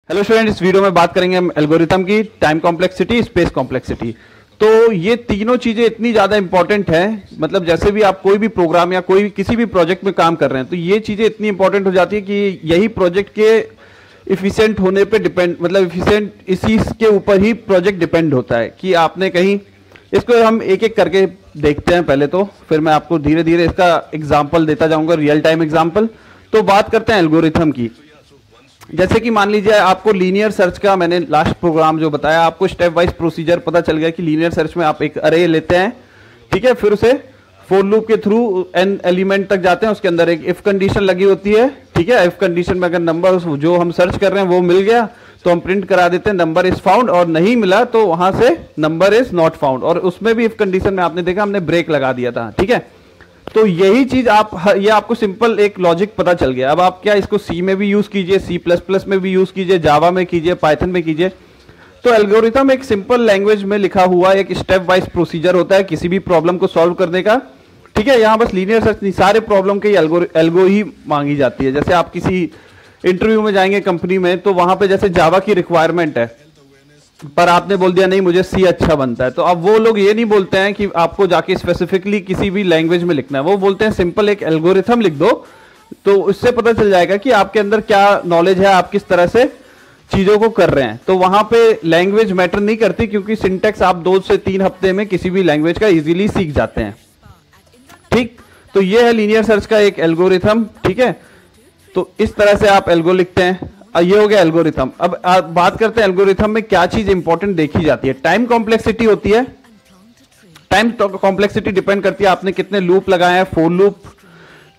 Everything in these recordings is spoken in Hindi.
हेलो स्टूडेंट, इस वीडियो में बात करेंगे हम एल्गोरिथम की, टाइम कॉम्प्लेक्सिटी, स्पेस कॉम्प्लेक्सिटी। तो ये तीनों चीजें इतनी ज्यादा इंपॉर्टेंट हैं, मतलब जैसे भी आप कोई भी प्रोग्राम या कोई किसी भी प्रोजेक्ट में काम कर रहे हैं तो ये चीजें इतनी इंपॉर्टेंट हो जाती है कि यही प्रोजेक्ट के इफिशिएंट होने पे डिपेंड, मतलब इफिशिएंट इसी के ऊपर ही प्रोजेक्ट डिपेंड होता है कि आपने कहीं। इसको हम एक एक करके देखते हैं पहले, तो फिर मैं आपको धीरे धीरे इसका एग्जाम्पल देता जाऊंगा, रियल टाइम एग्जाम्पल। तो बात करते हैं एल्गोरिथम की। जैसे कि मान लीजिए आपको लीनियर सर्च का, मैंने लास्ट प्रोग्राम जो बताया, आपको स्टेप वाइज प्रोसीजर पता चल गया कि लीनियर सर्च में आप एक अरे लेते हैं, ठीक है, फिर उसे फॉर लूप के थ्रू एन एलिमेंट तक जाते हैं, उसके अंदर एक इफ कंडीशन लगी होती है, ठीक है। इफ कंडीशन में अगर नंबर जो हम सर्च कर रहे हैं वो मिल गया तो हम प्रिंट करा देते हैं नंबर इज फाउंड, और नहीं मिला तो वहां से नंबर इज नॉट फाउंड। और उसमें भी इफ कंडीशन में आपने देखा हमने ब्रेक लगा दिया था, ठीक है। तो यही चीज ये आपको सिंपल एक लॉजिक पता चल गया। अब आप क्या इसको सी में भी यूज कीजिए, सी प्लस प्लस में भी यूज कीजिए, जावा में कीजिए, पाइथन में कीजिए। तो एल्गोरिथम एक सिंपल लैंग्वेज में लिखा हुआ एक स्टेप वाइज प्रोसीजर होता है किसी भी प्रॉब्लम को सॉल्व करने का, ठीक है। यहाँ बस लीनियर सर्च नहीं, सारे प्रॉब्लम के एल्गो ही मांगी जाती है। जैसे आप किसी इंटरव्यू में जाएंगे कंपनी में, तो वहां पे जैसे जावा की रिक्वायरमेंट है, पर आपने बोल दिया नहीं मुझे सी अच्छा बनता है, तो अब वो लोग ये नहीं बोलते हैं कि आपको जाके स्पेसिफिकली किसी भी लैंग्वेज में लिखना है, वो बोलते हैं सिंपल एक एल्गोरिथम लिख दो। तो उससे पता चल जाएगा कि आपके अंदर क्या नॉलेज है, आप किस तरह से चीजों को कर रहे हैं। तो वहां पे लैंग्वेज मैटर नहीं करती, क्योंकि सिंटेक्स आप 2 से 3 हफ्ते में किसी भी लैंग्वेज का इजीली सीख जाते हैं, ठीक। तो ये है लीनियर सर्च का एक एल्गोरिथम, ठीक है। तो इस तरह से आप एल्गो लिखते हैं। ये हो गया एल्गोरिथम। अब बात करते हैं एल्गोरिथम में क्या चीज इंपॉर्टेंट देखी जाती है। टाइम कॉम्प्लेक्सिटी होती है। टाइम कॉम्प्लेक्सिटी डिपेंड करती है आपने कितने लूप लगाए हैं, फॉर लूप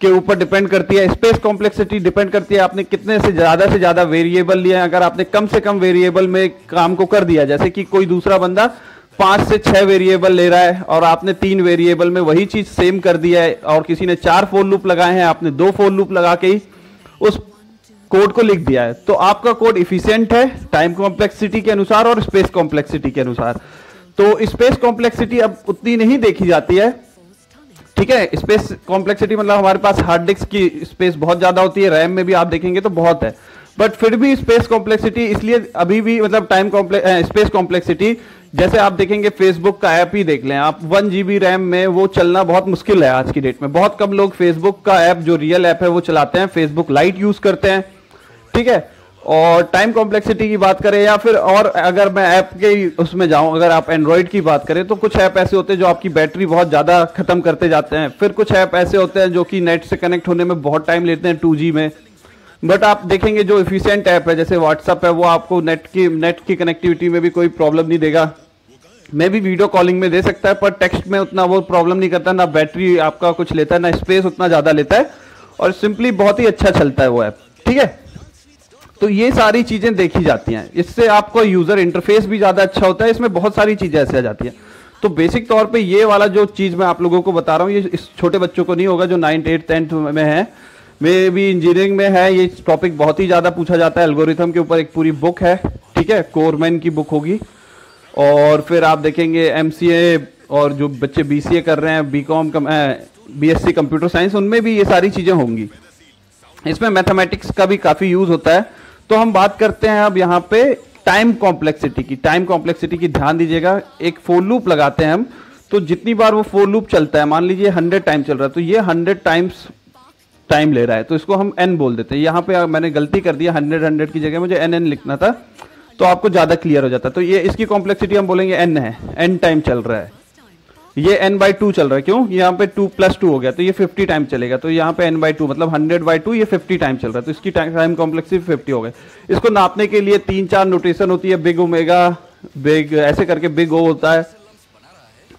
के ऊपर डिपेंड करती है। स्पेस कॉम्प्लेक्सिटी डिपेंड करती है आपने कितने से ज्यादा वेरिएबल लिए हैं। अगर आपने कम से कम वेरिएबल में काम को कर दिया, जैसे कि कोई दूसरा बंदा 5 से 6 वेरिएबल ले रहा है और आपने 3 वेरिएबल में वही चीज सेम कर दिया है, और किसी ने 4 फॉर लूप लगाए हैं, आपने 2 फॉर लूप लगा के ही उस कोड को लिख दिया है, तो आपका कोड इफिशिएंट है टाइम कॉम्प्लेक्सिटी के अनुसार और स्पेस कॉम्प्लेक्सिटी के अनुसार। तो स्पेस कॉम्प्लेक्सिटी अब उतनी नहीं देखी जाती है, ठीक है। स्पेस कॉम्प्लेक्सिटी मतलब हमारे पास हार्ड डिस्क की स्पेस बहुत ज्यादा होती है, रैम में भी आप देखेंगे तो बहुत है, बट फिर भी स्पेस कॉम्प्लेक्सिटी इसलिए अभी भी, मतलब स्पेस कॉम्प्लेक्सिटी, जैसे आप देखेंगे फेसबुक का ऐप ही देख लें आप, 1 GB रैम में वो चलना बहुत मुश्किल है आज की डेट में। बहुत कम लोग फेसबुक का ऐप जो रियल ऐप है वो चलाते हैं, फेसबुक लाइट यूज करते हैं, ठीक है। और टाइम कॉम्प्लेक्सिटी की बात करें, या फिर और अगर मैं ऐप के उसमें जाऊं, अगर आप एंड्रॉइड की बात करें तो कुछ ऐप ऐसे होते हैं जो आपकी बैटरी बहुत ज्यादा खत्म करते जाते हैं। फिर कुछ ऐप ऐसे होते हैं जो कि नेट से कनेक्ट होने में बहुत टाइम लेते हैं 2G में, बट आप देखेंगे जो इफिशिएंट ऐप है जैसे व्हाट्सएप है, वो आपको नेट की कनेक्टिविटी में भी कोई प्रॉब्लम नहीं देगा। मैं भी वीडियो कॉलिंग में दे सकता है, पर टेक्स्ट में उतना वो प्रॉब्लम नहीं करता, ना बैटरी आपका कुछ लेता है, ना स्पेस उतना ज्यादा लेता है, और सिंपली बहुत ही अच्छा चलता है वो ऐप, ठीक है। तो ये सारी चीजें देखी जाती हैं, इससे आपको यूजर इंटरफेस भी ज्यादा अच्छा होता है, इसमें बहुत सारी चीजें ऐसे आ जाती हैं। तो बेसिक तौर पे ये वाला जो चीज मैं आप लोगों को बता रहा हूँ, ये इस छोटे बच्चों को नहीं होगा जो 9th 8th 10th में है, में भी इंजीनियरिंग में है, ये टॉपिक बहुत ही ज्यादा पूछा जाता है। एल्गोरिथम के ऊपर एक पूरी बुक है, ठीक है, कोरमैन की बुक होगी। और फिर आप देखेंगे MCA, और जो बच्चे BCA कर रहे हैं, BCom BSc कंप्यूटर साइंस, उनमें भी ये सारी चीजें होंगी। इसमें मैथमेटिक्स का भी काफी यूज होता है। तो हम बात करते हैं अब यहाँ पे टाइम कॉम्प्लेक्सिटी की। टाइम कॉम्प्लेक्सिटी की ध्यान दीजिएगा, एक फॉर लूप लगाते हैं हम, तो जितनी बार वो फॉर लूप चलता है, मान लीजिए 100 टाइम चल रहा है, तो ये 100 टाइम्स टाइम ले रहा है, तो इसको हम n बोल देते हैं। यहाँ पे मैंने गलती कर दिया, 100 की जगह मुझे n लिखना था, तो आपको ज्यादा क्लियर हो जाता है। तो ये इसकी कॉम्प्लेक्सिटी हम बोलेंगे n है, n टाइम चल रहा है, ये n/2 चल रहा है, क्यों, यहाँ पे 2 + 2 हो गया, तो ये 50 टाइम चलेगा, तो यहाँ पे n/2 मतलब 100/2, ये 50 टाइम चल रहा है, तो इसकी टाइम कॉम्प्लेक्सिटी 50 हो गई। इसको नापने के लिए 3-4 नोटेशन होती है, बिग ओमेगा, बिग ऐसे करके बिग O होता है,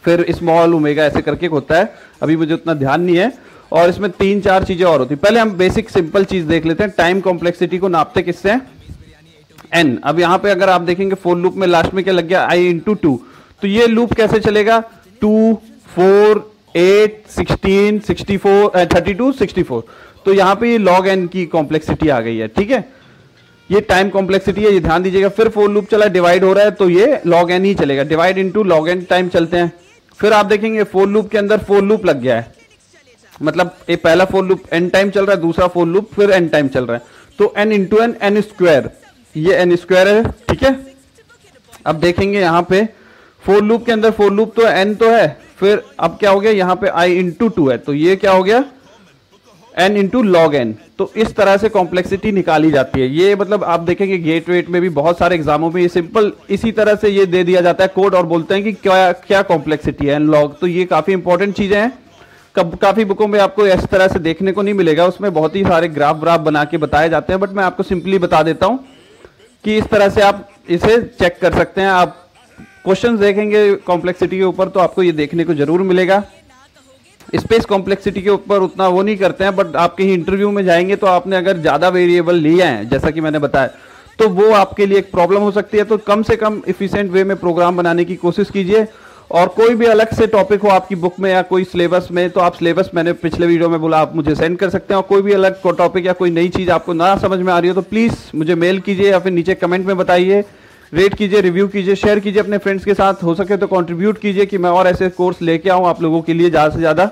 फिर स्मॉल ओमेगा ऐसे करके होता है, अभी मुझे उतना ध्यान नहीं है। और इसमें 3-4 चीजें और होती है। पहले हम बेसिक सिंपल चीज देख लेते हैं, टाइम कॉम्प्लेक्सिटी को नापते किससे, n। अब यहाँ पे अगर आप देखेंगे फॉर लूप में लास्ट में क्या लग गया, i × 2, तो ये लूप कैसे चलेगा, 2, 4, 8, 16, 64, 32, 64, तो यहाँ पे ये log n की कॉम्प्लेक्सिटी आ गई है, ठीक है। ये टाइम कॉम्प्लेक्सिटी है, ये ध्यान दीजिएगा। फिर फॉर लूप चला, डिवाइड हो रहा है, तो ये log n ही चलेगा, डिवाइड × log n टाइम चलते हैं। फिर आप देखेंगे फॉर लूप के अंदर फॉर लूप लग गया है, मतलब ये पहला फॉर लूप n टाइम चल रहा है, दूसरा फॉर लूप फिर n टाइम चल रहा है, तो n × n, n², ये एन स्क्वायर है, ठीक है। अब देखेंगे यहाँ पे फोर लूप के अंदर, फोर लूप तो एन तो है, फिर अब क्या हो गया यहाँ पे आई इंटू टू है, तो ये क्या हो गया एन इंटू लॉग एन। तो इस तरह से कॉम्प्लेक्सिटी निकाली जाती है। ये मतलब आप देखेंगे गेट वेट में भी बहुत सारे एग्जामों में ये सिंपल इसी तरह से ये दे दिया जाता है कोड, और बोलते हैं कि क्या क्या कॉम्प्लेक्सिटी है एन लॉग। तो ये काफी इंपॉर्टेंट चीजें हैं, काफी बुकों में आपको इस तरह से देखने को नहीं मिलेगा, उसमें बहुत ही सारे ग्राफ व्राफ बना के बताए जाते हैं, बट मैं आपको सिंपली बता देता हूं कि इस तरह से आप इसे चेक कर सकते हैं। आप क्वेश्चंस देखेंगे कॉम्प्लेक्सिटी के ऊपर तो आपको ये देखने को जरूर मिलेगा। स्पेस कॉम्प्लेक्सिटी के ऊपर उतना वो नहीं करते हैं, बट आप कहीं इंटरव्यू में जाएंगे तो आपने अगर ज्यादा वेरिएबल लिए हैं जैसा कि मैंने बताया तो वो आपके लिए एक प्रॉब्लम हो सकती है। तो कम से कम इफिशिएंट वे में प्रोग्राम बनाने की कोशिश कीजिए। और कोई भी अलग से टॉपिक हो आपकी बुक में या कोई सिलेबस में, तो आप सिलेबस मैंने पिछले वीडियो में बोला आप मुझे सेंड कर सकते हैं। और कोई भी अलग टॉपिक या कोई नई चीज आपको ना समझ में आ रही हो तो प्लीज मुझे मेल कीजिए या फिर नीचे कमेंट में बताइए, रेट कीजिए, रिव्यू कीजिए, शेयर कीजिए अपने फ्रेंड्स के साथ, हो सके तो कंट्रीब्यूट कीजिए कि मैं और ऐसे कोर्स लेके आऊं आप लोगों के लिए ज्यादा से ज्यादा।